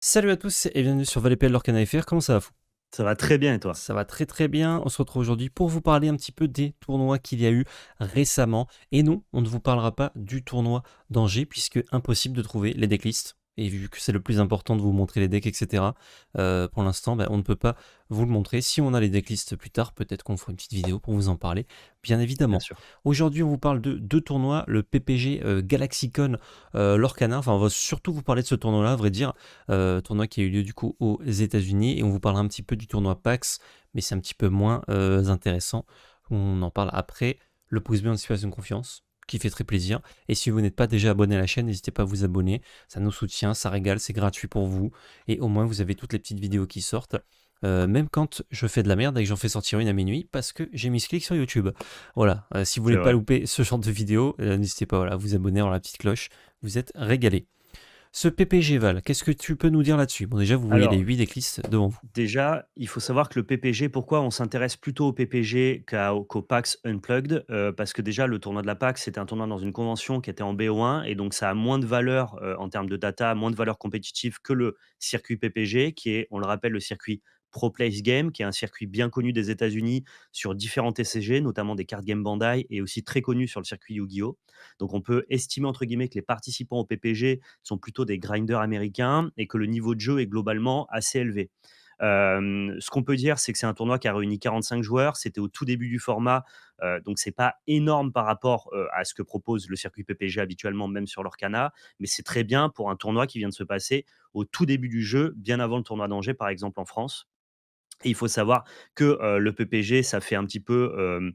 Salut à tous et bienvenue sur ValetPL Lorcana FR, comment ça va fou? Ça va très bien et toi? Ça va très très bien, on se retrouve aujourd'hui pour vous parler un petit peu des tournois qu'il y a eu récemment. Et non, on ne vous parlera pas du tournoi d'Angers puisque impossible de trouver les decklists. Et vu que c'est le plus important de vous montrer les decks, etc., pour l'instant, on ne peut pas vous le montrer. Si on a les decklists plus tard, peut-être qu'on fera une petite vidéo pour vous en parler, bien Bien évidemment. sûr. Aujourd'hui, on vous parle de deux tournois, le PPG GalaxyCon Lorcana. Enfin, on va surtout vous parler de ce tournoi-là, à vrai dire. Tournoi qui a eu lieu du coup aux États-Unis. Et on vous parlera un petit peu du tournoi PAX, mais c'est un petit peu moins intéressant. On en parle après. Le pouce bleu anticipation de confiance, qui fait très plaisir. Et si vous n'êtes pas déjà abonné à la chaîne, n'hésitez pas à vous abonner. Ça nous soutient, ça régale, c'est gratuit pour vous. Et au moins, vous avez toutes les petites vidéos qui sortent. Même quand je fais de la merde et que j'en fais sortir une à minuit parce que j'ai mis ce clic sur YouTube. Voilà, si vous C'est voulez pas vrai. louper ce genre de vidéos, n'hésitez pas voilà, à vous abonner à la petite cloche. Vous êtes régalés. Ce PPG Val, qu'est-ce que tu peux nous dire là-dessus? Bon, déjà, vous voyez les Alors, 8 decklists devant vous. déjà, il faut savoir que le PPG, pourquoi on s'intéresse plutôt au PPG qu'au PAX Unplugged? Parce que déjà, le tournoi de la PAX, c'était un tournoi dans une convention qui était en BO1 et donc ça a moins de valeur, en termes de data, moins de valeur compétitive que le circuit PPG qui est, on le rappelle, le circuit Pro Place Game, qui est un circuit bien connu des États-Unis sur différents TCG, notamment des cartes Game Bandai et aussi très connu sur le circuit Yu-Gi-Oh! Donc on peut estimer entre guillemets que les participants au PPG sont plutôt des grinders américains et que le niveau de jeu est globalement assez élevé. Ce qu'on peut dire, c'est que c'est un tournoi qui a réuni 45 joueurs. C'était au tout début du format, donc c'est pas énorme par rapport à ce que propose le circuit PPG habituellement, même sur l'Orcana, mais c'est très bien pour un tournoi qui vient de se passer au tout début du jeu, bien avant le tournoi d'Angers, par exemple en France. Et il faut savoir que le PPG, ça fait un petit peu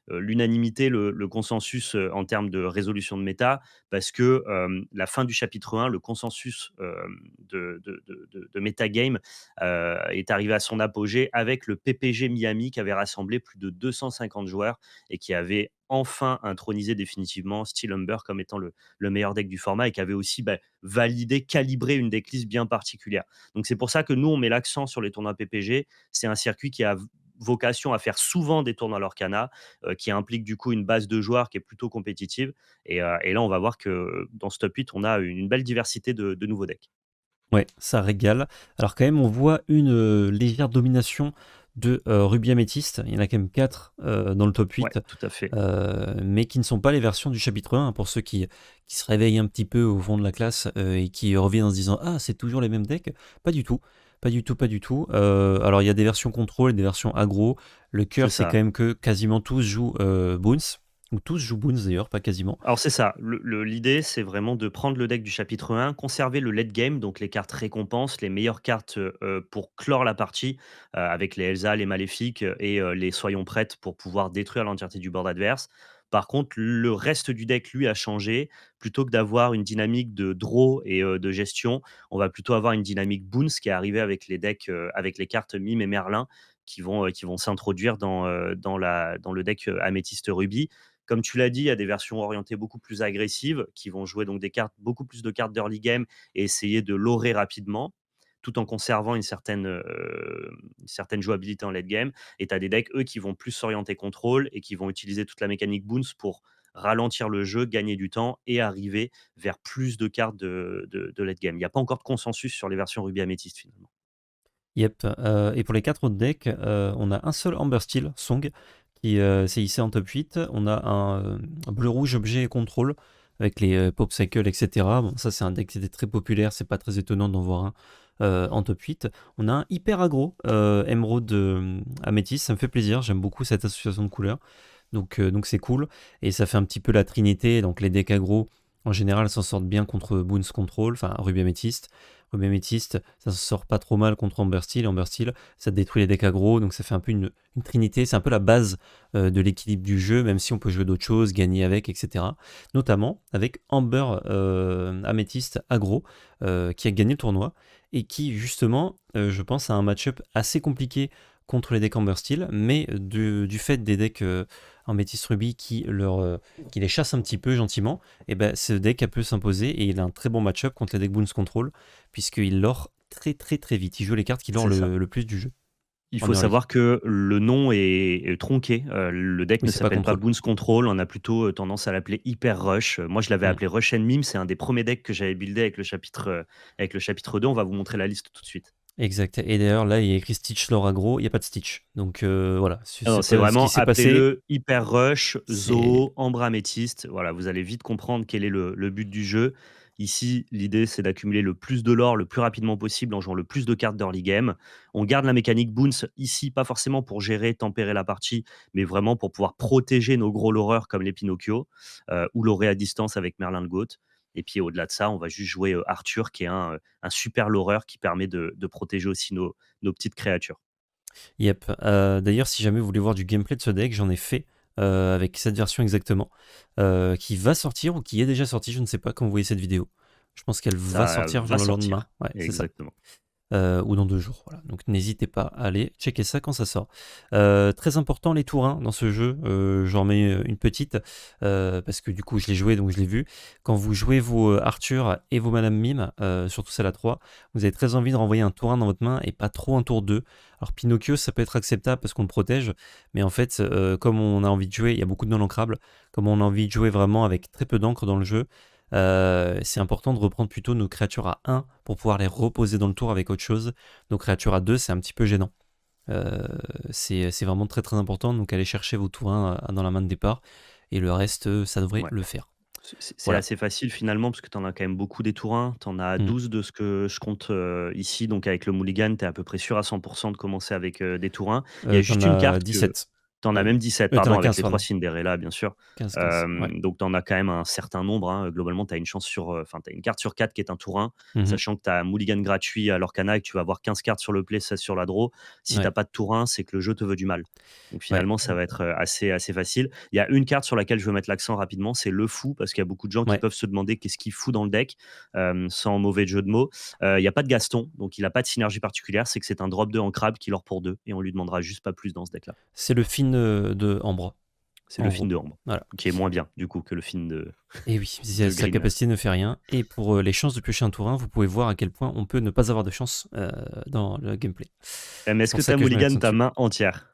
l'unanimité, le consensus en termes de résolution de méta, parce que la fin du chapitre 1, le consensus de metagame est arrivé à son apogée avec le PPG Miami qui avait rassemblé plus de 250 joueurs et qui avait enfin intronisé définitivement Steel Humber comme étant le meilleur deck du format et qui avait aussi validé, calibré une decklist bien particulière. Donc c'est pour ça que nous, on met l'accent sur les tournois PPG. C'est un circuit qui a vocation à faire souvent des tournois Lorcana, qui implique du coup une base de joueurs qui est plutôt compétitive. Et là, on va voir que dans ce top 8, on a une belle diversité de nouveaux decks. Ouais, ça régale. Alors quand même, on voit une légère domination de Ruby Améthyste. Il y en a quand même 4 dans le top Ouais, 8, tout à fait. mais qui ne sont pas les versions du chapitre 1, hein, pour ceux qui se réveillent un petit peu au fond de la classe et qui reviennent en se disant «Ah, c'est toujours les mêmes decks». Pas du tout. Pas du tout, pas du tout. Alors il y a des versions contrôle et des versions aggro. Le C'est cœur, c'est quand ça. même que quasiment tous jouent Boons, ou tous jouent Boons d'ailleurs, pas quasiment. Alors c'est ça, l'idée c'est vraiment de prendre le deck du chapitre 1, conserver le late game, donc les cartes récompenses, les meilleures cartes pour clore la partie, avec les Elsa, les Maléfiques et les Soyons prêtes pour pouvoir détruire l'entièreté du board adverse. Par contre, le reste du deck, lui, a changé. Plutôt que d'avoir une dynamique de draw et de gestion, on va plutôt avoir une dynamique bounce qui est arrivée avec les decks, avec les cartes Mime et Merlin qui vont s'introduire dans le deck Améthyste Ruby. Comme tu l'as dit, il y a des versions orientées beaucoup plus agressives qui vont jouer donc des cartes, beaucoup plus de cartes d'early game et essayer de lorer rapidement tout en conservant une certaine jouabilité en late game. Et tu as des decks, eux, qui vont plus s'orienter contrôle et qui vont utiliser toute la mécanique bounce pour ralentir le jeu, gagner du temps et arriver vers plus de cartes de late game. Il n'y a pas encore de consensus sur les versions Ruby Amethyst finalement. Yep, et pour les 4 autres decks, on a un seul Amber Steel Song qui s'est hissé en top 8. On a un bleu-rouge objet et contrôle avec les Popsicle, etc. Bon, ça, c'est un deck qui était très populaire, c'est pas très étonnant d'en voir un en top 8. On a un hyper aggro, Emerald Amethyst, ça me fait plaisir, j'aime beaucoup cette association de couleurs. Donc c'est cool. Et ça fait un petit peu la trinité. Donc les decks aggro, en général, s'en sortent bien contre Boons Control, enfin Ruby Amethyst. Ruby Amethyst, ça s'en sort pas trop mal contre Amber Steel. Amber Steel, ça détruit les decks aggro. Donc ça fait un peu une trinité. C'est un peu la base de l'équilibre du jeu, même si on peut jouer d'autres choses, gagner avec, etc. Notamment avec Amber Amethyst aggro, qui a gagné le tournoi. Et qui, justement, je pense, a un match-up assez compliqué contre les decks Amber Steel, mais du fait des decks en Métis Ruby qui les chasse un petit peu gentiment, et ben ce deck a pu s'imposer et il a un très bon match-up contre les decks Boons Control, puisqu'il lore très très très vite. Il joue les cartes qui lore C'est ça. le plus du jeu. Il en faut early. savoir que le nom est tronqué, le deck Oui, ne c'est pas s'appelle pas contrôle. Bounce Control, on a plutôt, tendance à l'appeler Hyper Rush. Moi je l'avais Mmh. appelé Rush and Meme, c'est un des premiers decks que j'avais buildé avec le chapitre 2. On va vous montrer la liste tout de suite. Exact et d'ailleurs là, il y a écrit Stitch lore aggro, il y a pas de Stitch donc voilà, Non, non, c'est c'est pas ce qui vraiment s'est passé, appelez-le Hyper Rush, c'est Zoo, Ambre Améthyste. Voilà, vous allez vite comprendre quel est le but du jeu. Ici, l'idée, c'est d'accumuler le plus de lore le plus rapidement possible en jouant le plus de cartes d'early game. On garde la mécanique Bounce ici, pas forcément pour gérer, tempérer la partie, mais vraiment pour pouvoir protéger nos gros loreurs comme les Pinocchio, ou lorer à distance avec Merlin le Goat. Et puis au-delà de ça, on va juste jouer Arthur, qui est un super loreur qui permet de protéger aussi nos petites créatures. yep, d'ailleurs, si jamais vous voulez voir du gameplay de ce deck, j'en ai fait, avec cette version exactement, qui va sortir ou qui est déjà sortie, je ne sais pas quand vous voyez cette vidéo. Je pense qu'elle va Ça sortir va genre le lendemain, sortir. ouais, c'est ça. Exactement. Ou dans 2 jours, voilà. Donc n'hésitez pas à aller checker ça quand ça sort. Très important les tours 1 dans ce jeu, j'en mets, une petite, parce que du coup je l'ai joué donc je l'ai vu. Quand vous jouez vos, Arthur et vos Madame Mime, surtout celle à 3, vous avez très envie de renvoyer un tour 1 dans votre main et pas trop un tour 2. Alors Pinocchio, ça peut être acceptable parce qu'on le protège, mais en fait, comme on a envie de jouer, il y a beaucoup de non ancrables, comme on a envie de jouer vraiment avec très peu d'encre dans le jeu, c'est important de reprendre plutôt nos créatures à 1 pour pouvoir les reposer dans le tour avec autre chose. Nos créatures à 2, c'est un petit peu gênant. C'est vraiment très très important, donc allez chercher vos tours 1 dans la main de départ, et le reste, ça devrait Ouais. le faire. C'est Voilà. assez facile finalement parce que tu en as quand même beaucoup des tours 1. Tu en as Mmh. 12 de ce que je compte, ici, donc avec le mulligan, tu es à peu près sûr à 100 de commencer avec, des tours 1. Il y a Tu juste une as carte que 17. tu en as même 17, Tu en pardon, as avec 15, les 3 pardon. Cinderella, bien sûr. 15, ouais. Donc tu en as quand même un certain nombre, hein. Globalement, tu as une chance sur, enfin, tu as une carte sur 4 qui est un tour 1, Mmh mh. sachant que tu as un mulligan gratuit à l'Orcana et que tu vas avoir 15 cartes sur le play, 16 sur la draw. Si tu Ouais, as pas de tour 1, c'est que le jeu te veut du mal. Donc ouais, finalement, ça va être, assez facile. Il y a une carte sur laquelle je veux mettre l'accent rapidement, c'est le fou, parce qu'il y a beaucoup de gens qui ouais. peuvent se demander qu'est-ce qu'il fout dans le deck, sans mauvais jeu de mots. Il n'y a pas de Gaston, donc il n'a pas de synergie particulière, c'est que c'est un drop 2 en crabe qui leur pour 2, et on lui demandera juste pas plus dans ce deck-là. C'est le Finn, de Ambre, C'est le en fin gros. de Ambre, Voilà. qui est moins bien, du coup, que le fin Et oui, de sa Green. capacité ne fait rien, et pour, les chances de piocher un tour 1, vous pouvez voir à quel point on peut ne pas avoir de chance, dans le gameplay. Mais C'est est-ce que pour tu ça as que je mets mulligan l'accent ta dessus. main entière?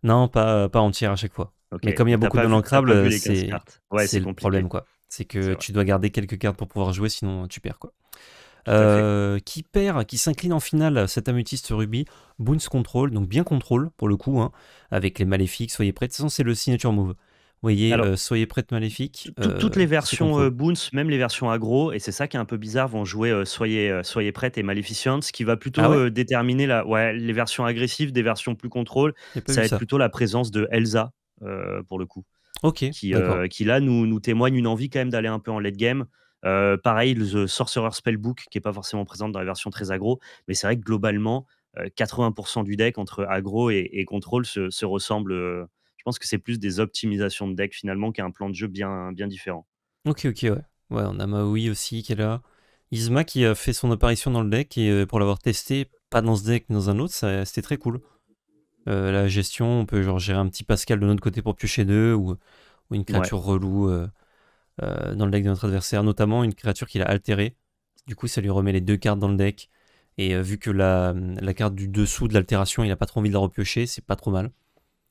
Non, pas entière à chaque fois. OK, Mais comme il y a donc beaucoup de tu non-ancrables, pas vu les 15 c'est cartes. Ouais, c'est le problème, compliqué, quoi. C'est que c'est vrai, tu dois garder quelques cartes pour pouvoir jouer, sinon tu perds, quoi. tout à fait. Qui perd, qui s'incline en finale, cet améthyste rubis, Bounce Control, donc bien contrôle pour le coup, hein, avec les maléfiques, soyez prêts. De toute façon, c'est le signature move. Vous voyez, Alors, soyez prêtes maléfiques, toutes les c'est versions, contrôle. Bounce, même les versions aggro, et c'est ça qui est un peu bizarre, vont jouer, Soyez prête et Maleficent, ce qui va Ah plutôt, ouais? déterminer la ouais, les versions agressives des versions plus contrôle, J'ai pas ça vu va être ça. plutôt la présence de Elsa, pour le coup, OK, d'accord. qui là nous témoigne une envie quand même d'aller un peu en late game. Pareil, The Sorcerer Spellbook qui est pas forcément présente dans la version très aggro, mais c'est vrai que globalement, 80 du deck entre aggro et contrôle se ressemble, je pense que c'est plus des optimisations de deck finalement qu'un plan de jeu bien différent. OK, OK, ouais. Ouais, on a Maui aussi qui est là. Isma qui a fait son apparition dans le deck, et pour l'avoir testé, pas dans ce deck, mais dans un autre, c'était très cool. La gestion, on peut genre gérer un petit Pascal de notre côté pour piocher 2, ou une Ouais. créature relou, dans le deck de notre adversaire, notamment une créature qu'il a altérée. Du coup, ça lui remet les 2 cartes dans le deck, et vu que la carte du dessous de l'altération, il a pas trop envie de la repiocher, c'est pas trop mal.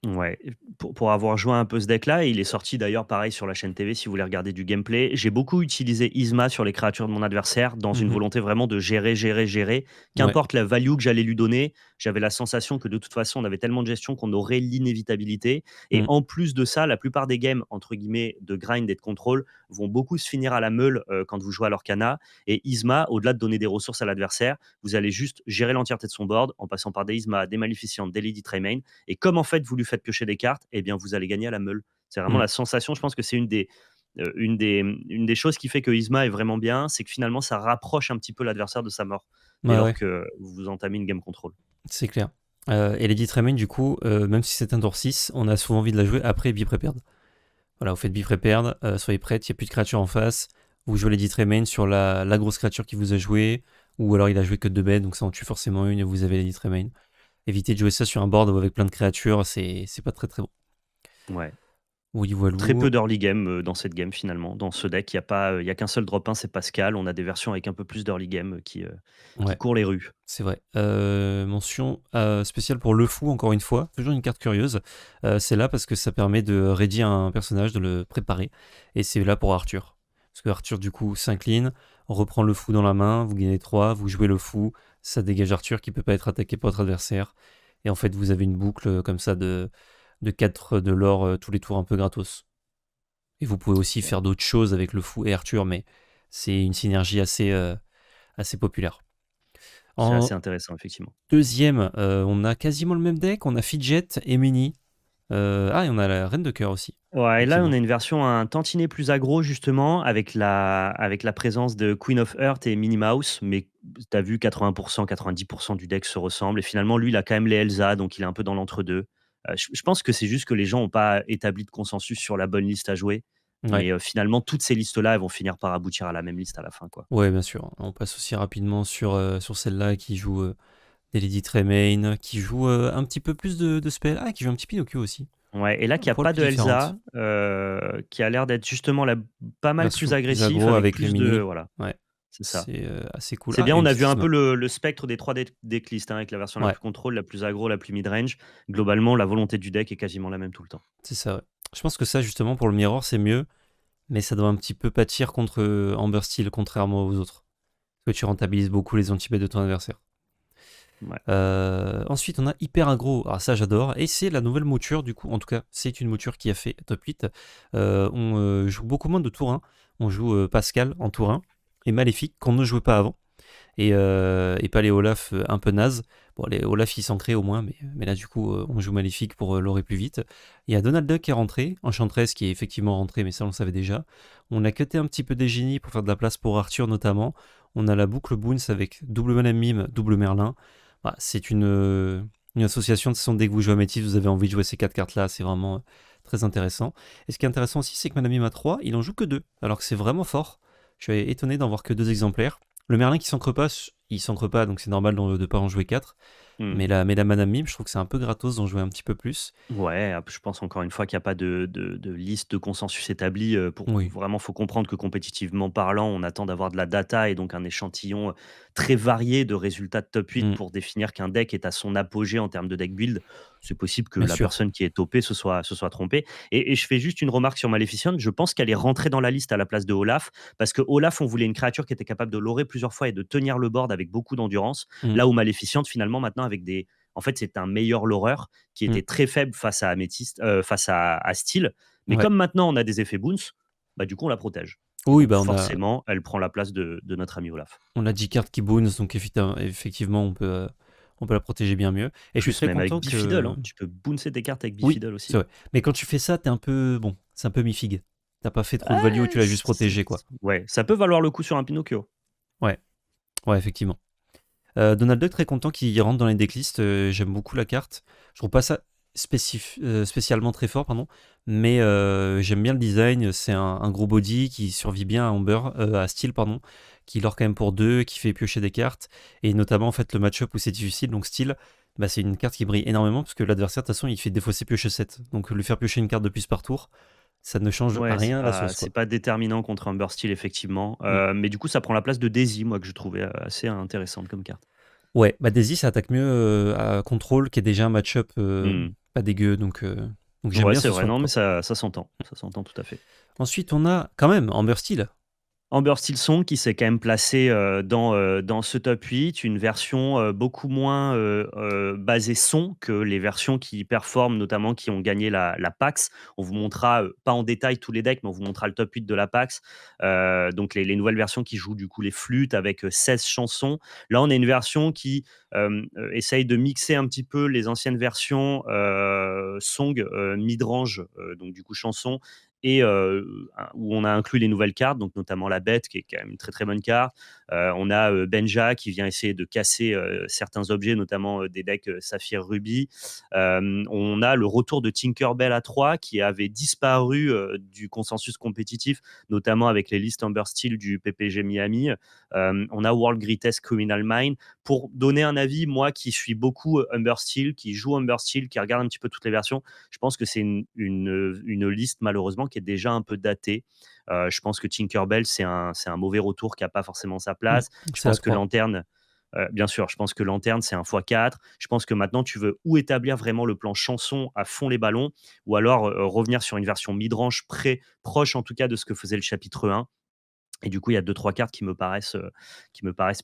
Ouais, pour avoir joué un peu ce deck-là, il est sorti d'ailleurs pareil sur la chaîne TV si vous voulez regarder du gameplay. J'ai beaucoup utilisé Isma sur les créatures de mon adversaire dans une Mmh. volonté vraiment de gérer. Ouais. Qu'importe la value que j'allais lui donner, j'avais la sensation que de toute façon, on avait tellement de gestion qu'on aurait l'inévitabilité. Et Mmh. en plus de ça, la plupart des games, entre guillemets, de grind et de contrôle vont beaucoup se finir à la meule quand vous jouez à l'Orcana. Et Isma, au-delà de donner des ressources à l'adversaire, vous allez juste gérer l'entièreté de son board en passant par des Isma, des Maleficentes, des Lady Tremaine. Et comme en fait, vous lui faites piocher des cartes, eh bien, vous allez gagner à la meule. C'est vraiment Mmh. la sensation. Je pense que c'est une des choses qui fait que Isma est vraiment bien, c'est que finalement, ça rapproche un petit peu l'adversaire de sa mort dès Ouais, lors ouais, que vous entamez une game control. c'est clair. Et Lady Tremaine, du coup, même si c'est un tour 6, on a souvent envie de la jouer après Be Prepared. Voilà, vous faites Be Prepared, soyez prêts, il y a plus de créatures en face. Vous jouez Lady Tremaine sur la grosse créature qui vous a joué, ou alors il a joué que 2 bêtes, donc ça en tue forcément une et vous avez Lady Tremaine. Évitez de jouer ça sur un board avec plein de créatures, c'est pas très très bon. Ouais. Oui, Très voilou. peu d'early game, dans cette game finalement. Dans ce deck, il y a qu'un seul drop 1, c'est Pascal. On a des versions avec un peu plus d'early game, qui Ouais, courent les rues. c'est vrai. Mention spéciale pour le fou, encore une fois. Toujours une carte curieuse. C'est là parce que ça permet de ready un personnage, de le préparer. Et c'est là pour Arthur. Parce que Arthur, du coup, s'incline, reprend le fou dans la main, vous gagnez 3, vous jouez le fou, ça dégage Arthur qui peut pas être attaqué par votre adversaire. Et en fait, vous avez une boucle comme ça de 4 de l'or tous les tours un peu gratos. Et vous pouvez aussi faire d'autres choses avec le fou et Arthur, mais c'est une synergie assez populaire. C'est En assez intéressant effectivement. deuxième, on a quasiment le même deck, on a Fidget et Mini. Et on a la Reine de Cœur aussi, Ouais et là, on effectivement. a une version un tantinet plus aggro justement avec la présence de Queen of Hearts et Minnie Mouse, mais tu as vu 80 90 du deck se ressemblent et finalement lui, il a quand même les Elsa, donc il est un peu dans l'entre-deux. Je pense que c'est juste que les gens ont pas établi de consensus sur la bonne liste à jouer, Ouais, mais finalement toutes ces listes-là, elles vont finir par aboutir à la même liste à la fin, quoi. ouais, bien sûr. On passe aussi rapidement sur celle-là qui joue des Lady Tremaine, qui joue un petit peu plus de spells. Ah, qui joue un petit Pinocchio aussi. Ouais et là, qu'il y a Pour le pas plus de différente. Elsa, qui a l'air d'être justement la pas mal plus Version plus agressif aggro avec avec les plus de Mini. voilà, Ouais, c'est ça. c'est assez cool. C'est Ah, bien, et on a aussi vu un peu Tisma. le spectre des 3 decklists, hein, avec la version la Ouais, plus contrôle, la plus aggro, la plus mid-range. Globalement, la volonté du deck est quasiment la même tout le temps. c'est ça, ouais. Je pense que ça, justement, pour le Mirror, c'est mieux, mais ça doit un petit peu pâtir contre Amber Steel, contrairement aux autres. Parce que tu rentabilises beaucoup les anti-bêtes de ton adversaire. Ouais. Ensuite, on a Hyper Agro. Alors ça, j'adore. Et c'est la nouvelle mouture, du coup. En tout cas, c'est une mouture qui a fait top 8. On joue beaucoup moins de tour 1. On joue Pascal en tour 1 et Maléfique qu'on ne jouait pas avant. Et pas les Olaf un peu naze. Bon, les Olaf, ils s'en créent au moins, mais là, du coup, on joue Maléfique pour l'aurer plus vite. Il y a Donald Duck qui est rentré, Enchantress qui est effectivement rentré, mais ça, on le savait déjà. On a cuté un petit peu des génies pour faire de la place pour Arthur, notamment. On a la boucle Boons avec double Madame Mime, double Merlin. Voilà, c'est une association de ce sont dès que vous jouez à Métis, vous avez envie de jouer ces 4 cartes-là, c'est vraiment très intéressant. Et ce qui est intéressant aussi, c'est que Madame Mime a 3, il en joue que 2, alors que c'est vraiment fort. Je suis étonné d'en voir que 2 exemplaires. Le Merlin qui s'ancre pas, il s'ancre pas, donc c'est normal de ne pas en jouer 4. Mmh. Mais la Madame Mime, je trouve que c'est un peu gratos d'en jouer un petit peu plus. Ouais, je pense encore une fois qu'il y a pas de liste de consensus établie, pour Oui. vraiment faut comprendre que compétitivement parlant, on attend d'avoir de la data et donc un échantillon, très varié de résultats de top 8 Mm, pour définir qu'un deck est à son apogée en termes de deck build. C'est possible que bien la sûr. personne qui est topée se soit trompée et je fais juste une remarque sur Maleficent, je pense qu'elle est rentrée dans la liste à la place de Olaf parce que Olaf, on voulait une créature qui était capable de lorer plusieurs fois et de tenir le board avec beaucoup d'endurance. Mm, Là où Maleficent finalement maintenant avec des en fait, c'est un meilleur loreur qui mm. était très faible face à Améthyste, face à Steel. Mais Ouais. comme maintenant on a des effets bounce, bah, du coup on la protège. Et Oui, donc bah on forcément, elle prend la place de notre ami Olaf. on a 10 cartes qui bounce, donc effectivement, on peut la protéger bien mieux. Et je suis Plus très même avec content Bifiddle, que. hein, tu peux bouncer tes cartes avec Oui, Bifiddle c'est aussi. vrai. Mais quand tu fais ça, t'es un peu. Bon, c'est un peu mi-figue. T'as pas fait trop de value, Ah, tu l'as juste protégé, quoi. ouais, ça peut valoir le coup sur un Pinocchio. Ouais, ouais, effectivement. Donald Duck, très content qu'il rentre dans les decklists. J'aime beaucoup la carte. Je trouve pas ça spécialement très fort, pardon. Mais j'aime bien le design. C'est un gros body qui survit bien à Amber, à Steel, pardon. Qui lore quand même pour 2, qui fait piocher des cartes. Et notamment, en fait, le match-up où c'est difficile. Donc, Steel, bah, c'est une carte qui brille énormément parce que l'adversaire, de toute façon, il fait défausser piocher 7. Donc, lui faire piocher une carte de plus par tour, ça ne change Ouais, c'est rien à la pas sauce, c'est quoi. pas déterminant contre Humber Steel effectivement, Mm. mais du coup ça prend la place de Daisy, moi que je trouvais, assez intéressante comme carte. Ouais, bah Daisy, ça attaque mieux à Control, qui est déjà un match-up Mmh. pas dégueu, donc j'aime Ouais, bien c'est ce vrai, swap, non mais quoi. ça s'entend tout à fait. Ensuite, on a quand même Amber Steel. Amber Stillson qui s'est quand même placé, dans ce top 8, une version, beaucoup moins, basée son que les versions qui performent, notamment qui ont gagné la PAX. On vous montrera, pas en détail tous les decks, mais on vous montrera le top 8 de la PAX. Donc les nouvelles versions qui jouent du coup les flûtes avec, 16 chansons. Là, on a une version qui, essaye de mixer un petit peu les anciennes versions, song, mid-range, donc du coup chansons et où on a inclus les nouvelles cartes, donc notamment la bête, qui est quand même une très très bonne carte. On a Benja qui vient essayer de casser certains objets, notamment des decks Saphir Ruby. On a le retour de Tinkerbell à 3 qui avait disparu du consensus compétitif, notamment avec les listes Amber Steel du PPG Miami. On a World Greatest Criminal Mind. Pour donner un avis, moi qui suis beaucoup Humber Steel, qui joue Humber Steel, qui regarde un petit peu toutes les versions, je pense que c'est une liste malheureusement qui est déjà un peu datée. Je pense que Tinkerbell, c'est un mauvais retour qui n'a pas forcément sa Hmm. place. Je C'est la pense que 3. Lanterne, bien sûr, je pense que Lanterne, c'est un x4. Je pense que maintenant, tu veux ou établir vraiment le plan chanson à fond les ballons, ou alors revenir sur une version mid-range proche en tout cas de ce que faisait le chapitre 1. Et du coup, il y a deux trois cartes qui me paraissent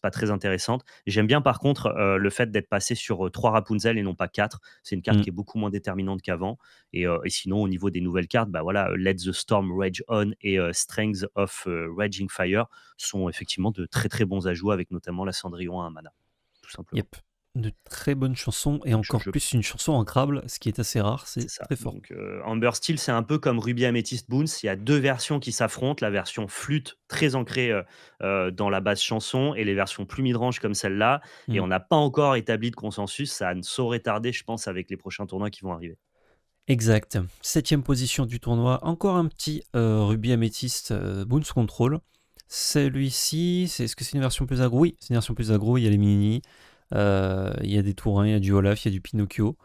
pas très intéressantes. J'aime bien par contre le fait d'être passé sur 3 Rapunzel et non pas 4. C'est une carte Hmm. qui est beaucoup moins déterminante qu'avant. Et sinon, au niveau des nouvelles cartes, bah voilà, Let the Storm Rage On et Strength of Raging Fire sont effectivement de très très bons ajouts, avec notamment la Cendrillon à un mana, tout simplement. Yep. De très bonnes chansons et Je, encore je plus une chanson ancrable, ce qui est assez rare, C'est c'est ça. très fort. Donc, Amber Steel, c'est un peu comme Ruby Amethyst Boons. Il y a 2 versions qui s'affrontent, la version flûte très ancrée, dans la base chanson, et les versions plus midrange comme celle-là, et Hmm. on n'a pas encore établi de consensus. Ça ne saurait tarder, je pense, avec les prochains tournois qui vont arriver. Exact. Septième position du tournoi, encore un petit Ruby Amethyst Boons Control. Celui-ci, est-ce que c'est une version plus aggro? Oui, c'est une version plus aggro, il y a les mini, il y a des tourins, il y a du Olaf, il y a du Pinocchio.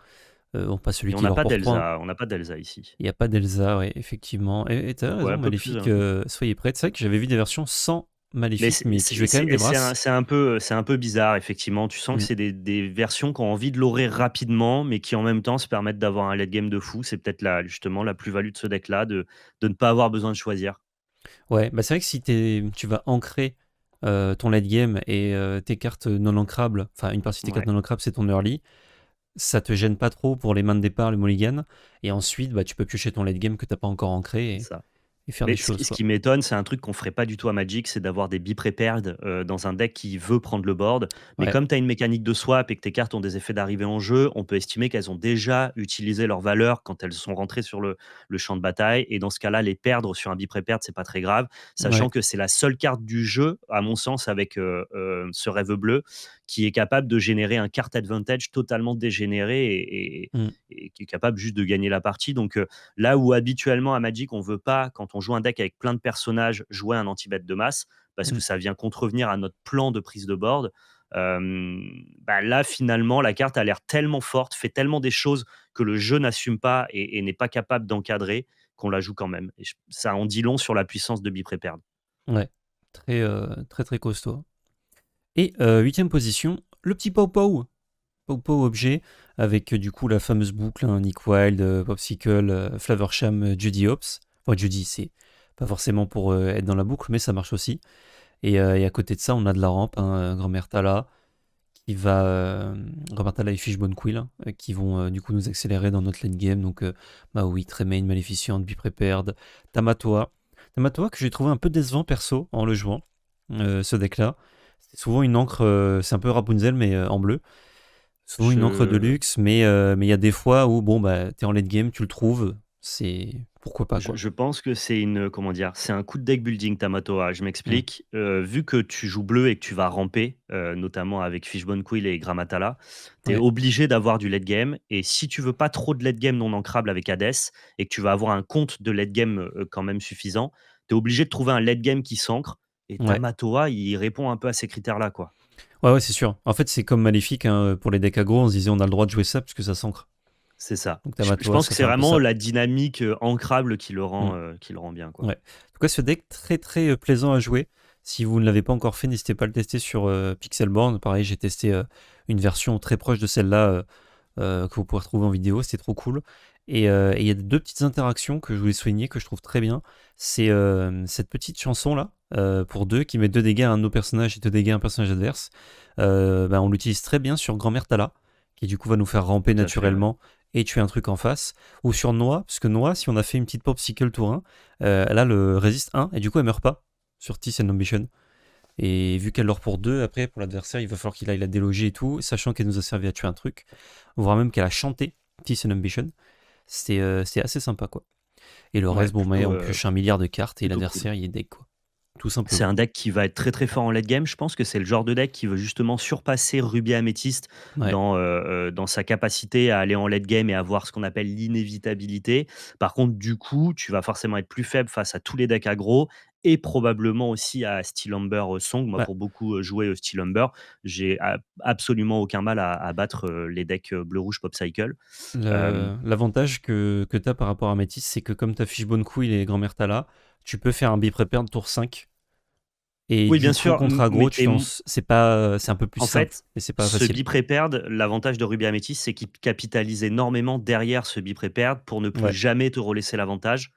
On passe celui Et on qui est n'a leur pas pour 3. d'Elsa, on n'a pas d'Elsa ici. Il n'y a pas d'Elsa, ouais, effectivement. Et tu as Donc ouais, raison, un peu plus, Maléfique, soyez prêts. C'est vrai que j'avais vu des versions sans mais Maléfique, c'est mais qui c'est jouaient quand même c'est des c'est un brasses. c'est un peu bizarre, effectivement. Tu sens que Hmm. c'est des versions qui ont envie de l'orer rapidement, mais qui en même temps se permettent d'avoir un late game de fou. C'est peut-être justement la plus-value de ce deck-là, de ne pas avoir besoin de choisir. Ouais, bah c'est vrai que si tu vas ancrer ton late game et tes cartes non ancrables, enfin une partie de tes cartes Ouais. non ancrables, c'est ton early, ça te gêne pas trop pour les mains de départ, le mulligan. Et ensuite, bah, tu peux piocher ton late game que t'as pas encore ancré C'est ça. et faire des Mais ce choses, qui ce quoi. qui m'étonne, c'est un truc qu'on ferait pas du tout à Magic, c'est d'avoir des be prepared dans un deck qui veut prendre le board. Mais Ouais, comme tu as une mécanique de swap et que tes cartes ont des effets d'arrivée en jeu, on peut estimer qu'elles ont déjà utilisé leur valeur quand elles sont rentrées sur le champ de bataille. Et dans ce cas-là, les perdre sur un be prepared, c'est pas très grave, ouais. sachant que c'est la seule carte du jeu, à mon sens, avec ce rêve bleu, qui est capable de générer un card advantage totalement dégénéré, Hmm. et qui est capable juste de gagner la partie. Donc là où habituellement à Magic, on veut pas, quand on joue un deck avec plein de personnages, jouer un anti-bet de masse, parce Hmm. que ça vient contrevenir à notre plan de prise de board. Bah là, finalement, la carte a l'air tellement forte, fait tellement des choses que le jeu n'assume pas et n'est pas capable d'encadrer, qu'on la joue quand même. Et ça en dit long sur la puissance de Be Prepared. Ouais. Très, très, très costaud. Et huitième position, le petit Pau Pau. Pau Pau objet, avec du coup la fameuse boucle, hein, Nick Wilde, Popsicle, Flavorsham, Judy Hopps. Enfin, Judy, c'est pas forcément pour être dans la boucle, mais ça marche aussi. Et à côté de ça, on a de la rampe, hein, Grand-mère Tala, qui va. Grand-mère Tala et Fishbone Quill, qui vont du coup nous accélérer dans notre late game. Donc, bah oui, Tremaine, Maléficiente, Be Prepared, Tamatoa. Tamatoa que j'ai trouvé un peu décevant perso en le jouant, ce deck-là. C'est souvent une encre, c'est un peu Rapunzel, mais en bleu. Souvent une encre de Je, luxe, mais il y a des fois où, bon, bah, t'es en late game, tu le trouves, c'est pourquoi pas, Je quoi. je pense que c'est comment dire? C'est un coup de deck building Tamatoa. Je Hmm. m'explique, vu que tu joues bleu et que tu vas ramper, notamment avec Fishbone Quill et Grammatala, tu es Ouais, obligé d'avoir du late game, et si tu veux pas trop de late game non ancrable avec Hades et que tu vas avoir un compte de late game, quand même suffisant, tu es obligé de trouver un late game qui s'ancre, et ouais, Tamatoa, il répond un peu à ces critères-là, quoi. ouais, ouais, c'est sûr. En fait, c'est comme Maléfique, hein, pour les decks aggro, on se disait on a le droit de jouer ça parce que ça s'ancre. C'est ça. Donc Je Tamatoa, pense que ça fait c'est un peu vraiment ça. la dynamique, ancrable Hmm. qui le rend bien, quoi. Ouais. En tout cas, ce deck très très plaisant à jouer. Si vous ne l'avez pas encore fait, n'hésitez pas à le tester sur Pixelborn. Pareil, j'ai testé une version très proche de celle-là que vous pourrez retrouver en vidéo. C'était trop cool. Et il y a deux petites interactions que je voulais souligner que je trouve très bien. C'est cette petite chanson là pour deux qui met 2 dégâts à un de nos personnages et 2 dégâts à un personnage adverse. Ben, on l'utilise très bien sur Grand-mère Tala qui du coup va nous faire ramper Tout à fait, ouais. naturellement et tuer un truc en face. Ou sur Noah, parce que Noah, si on a fait une petite Popsicle tour 1, elle a le résiste 1 et du coup elle meurt pas sur Tis and Ambition. Et vu qu'elle leur pour 2, après pour l'adversaire, il va falloir qu'il aille la déloger et tout, sachant qu'elle nous a servi à tuer un truc, voire même qu'elle a chanté Tis and Ambition. C'était assez sympa quoi. Et le Ouais, reste, bon, mais plutôt, on pioche un milliard de cartes et plutôt cool. l'adversaire, il est deck, quoi. Tout C'est simplement. un deck qui va être très, très fort en late game. Je pense que c'est le genre de deck qui veut justement surpasser Ruby Améthyste Ouais. dans sa capacité à aller en late game et avoir ce qu'on appelle l'inévitabilité. Par contre, du coup, tu vas forcément être plus faible face à tous les decks aggro et probablement aussi à Steel Ember, Song. Moi, Bah, pour beaucoup, jouer, Steel Ember, j'ai absolument aucun mal à battre, les decks, bleu-rouge Pop Cycle. Hem, l'avantage que tu as par rapport à Métis, c'est que comme tu as Fishbone Couille et Grand-Mère Tala, tu peux faire un Be-Prepared tour 5. Et oui, bien du coup, sûr, contre aggro, mais tu t'en c'est pas, c'est un peu plus en simple, fait, mais c'est pas ce facile. be prepared, l'avantage de Ruby Amethyst, c'est qu'il capitalise énormément derrière ce be prepared pour ne plus Ouais, jamais te relaisser l'avantage.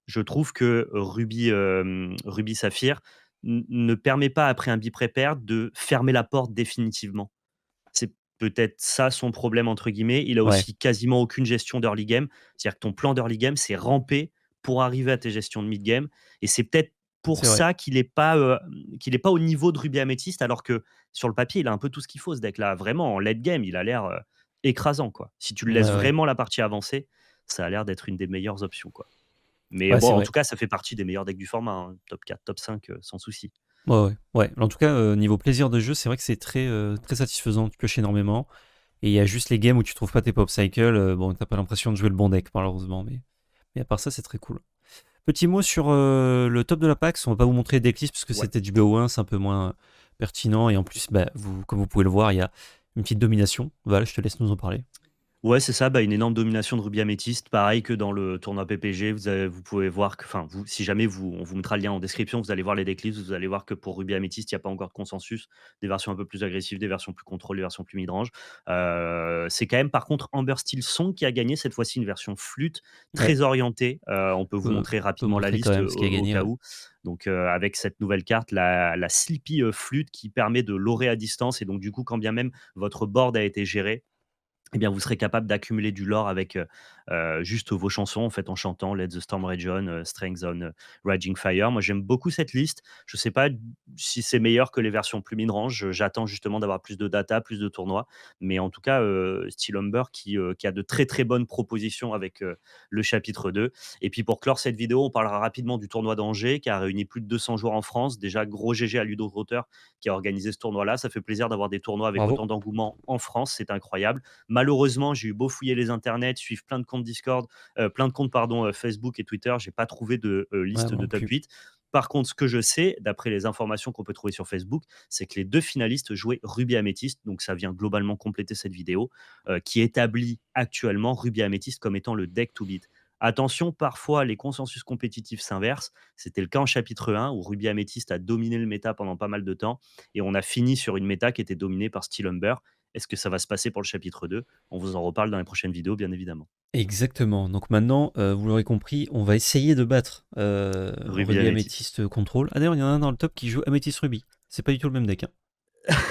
Je trouve que Ruby Saphir ne permet pas, après un be prepared, de fermer la porte définitivement. C'est peut-être ça son problème entre guillemets. Il a ouais, aussi quasiment aucune gestion d'early game. C'est-à-dire que ton plan d'early game, c'est ramper pour arriver à tes gestions de mid game et c'est peut-être pour c'est vrai. ça qu'il est pas au niveau de Ruby Amethyst alors que sur le papier, il a un peu tout ce qu'il faut ce deck là. Vraiment en late game, il a l'air, écrasant quoi. Si tu le Ouais, laisses ouais. vraiment la partie avancer, ça a l'air d'être une des meilleures options quoi. Mais Ouais, bon, c'est en vrai. tout cas, ça fait partie des meilleurs decks du format, hein. Top 4, top 5, sans souci. Ouais, ouais. Ouais. En tout cas, niveau plaisir de jeu, c'est vrai que c'est très satisfaisant. Tu pioches énormément. Et il y a juste les games où tu trouves pas tes pop cycles. Bon, t'as pas l'impression de jouer le bon deck, malheureusement. Mais à part ça, c'est très cool. Petit mot sur le top de la PAX. On va pas vous montrer les decklists parce que Ouais. c'était du BO1, c'est un peu moins pertinent. Et en plus, bah, comme vous pouvez le voir, il y a une petite domination. Val, je te laisse nous en parler. Ouais, c'est ça, bah, une énorme domination de Ruby Améthyste, pareil que dans le tournoi PPG. Vous pouvez voir que, enfin, si jamais on vous mettra le lien en description, vous allez voir les decklists, vous allez voir que pour Ruby Améthyste, il n'y a pas encore de consensus. Des versions un peu plus agressives, des versions plus contrôle, des versions plus midrange. C'est quand même, par contre, Amber Steel Song qui a gagné cette fois-ci une version flûte Ouais, très orientée. On peut vous montrer on peut rapidement la montrer quand liste même ce qui a au gagné. cas Ouais. où. Donc, avec cette nouvelle carte, la Sleepy flûte qui permet de lorer à distance. Et donc, du coup, quand bien même votre board a été géré, eh bien, vous serez capable d'accumuler du lore avec, juste vos chansons, en fait, en chantant Let the Storm Rage On, Strength on, Raging Fire. Moi, j'aime beaucoup cette liste. Je ne sais pas si c'est meilleur que les versions plus mid-range. J'attends justement d'avoir plus de data, plus de tournois. Mais en tout cas, Steel Humber qui a de très, très bonnes propositions avec, le chapitre 2. Et puis pour clore cette vidéo, on parlera rapidement du tournoi d'Angers qui a réuni plus de 200 joueurs en France. Déjà, gros GG à Ludo Grotter qui a organisé ce tournoi-là. Ça fait plaisir d'avoir des tournois avec Bravo. autant d'engouement en France. C'est incroyable. Malheureusement, j'ai eu beau fouiller les internets, suivre plein de comptes Discord, plein de comptes pardon, Facebook et Twitter, j'ai pas trouvé de Ouais, liste moi de non top plus. 8. Par contre, ce que je sais, d'après les informations qu'on peut trouver sur Facebook, c'est que les deux finalistes jouaient Ruby Amethyst, donc ça vient globalement compléter cette vidéo, qui établit actuellement Ruby Amethyst comme étant le deck to beat. Attention, parfois les consensus compétitifs s'inversent. C'était le cas en chapitre 1 où Ruby Amethyst a dominé le méta pendant pas mal de temps et on a fini sur une méta qui était dominée par Steel Humber. Est-ce que ça va se passer pour le chapitre 2? On vous en reparle dans les prochaines vidéos, bien évidemment. Exactement. Donc maintenant, vous l'aurez compris, on va essayer de battre Ruby Ruby Amethyst. Amethyst Control. Ah d'ailleurs, il y en a un dans le top qui joue Amethyst Ruby. C'est pas du tout le même deck, hein.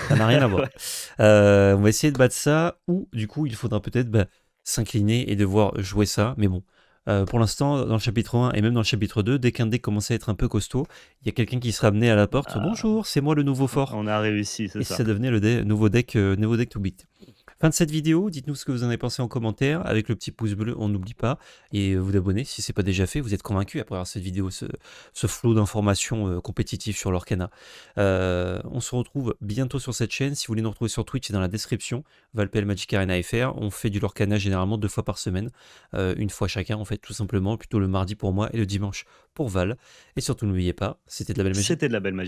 Ça n'a rien à voir. Ouais. On va essayer de battre ça, ou du coup, il faudra peut-être s'incliner et devoir jouer ça. Mais bon, pour l'instant, dans le chapitre 1 et même dans le chapitre 2, dès qu'un deck commençait à être un peu costaud, il y a quelqu'un qui sera amené à la porte. Ah, Bonjour, c'est moi le nouveau fort. on a réussi, c'est Et ça. ça devenait le nouveau deck to beat. Fin de cette vidéo, dites-nous ce que vous en avez pensé en commentaire, avec le petit pouce bleu, on n'oublie pas, et vous abonner si c'est pas déjà fait, vous êtes convaincu après avoir cette vidéo, ce flot d'informations compétitives sur l'Orcana. On se retrouve bientôt sur cette chaîne, si vous voulez nous retrouver sur Twitch, c'est dans la description, Valpel Magic Arena FR, on fait du Lorcana généralement 2 fois par semaine, une fois chacun en fait tout simplement, plutôt le mardi pour moi et le dimanche pour Val, et surtout n'oubliez pas, c'était de la belle magie. C'était de la belle magie.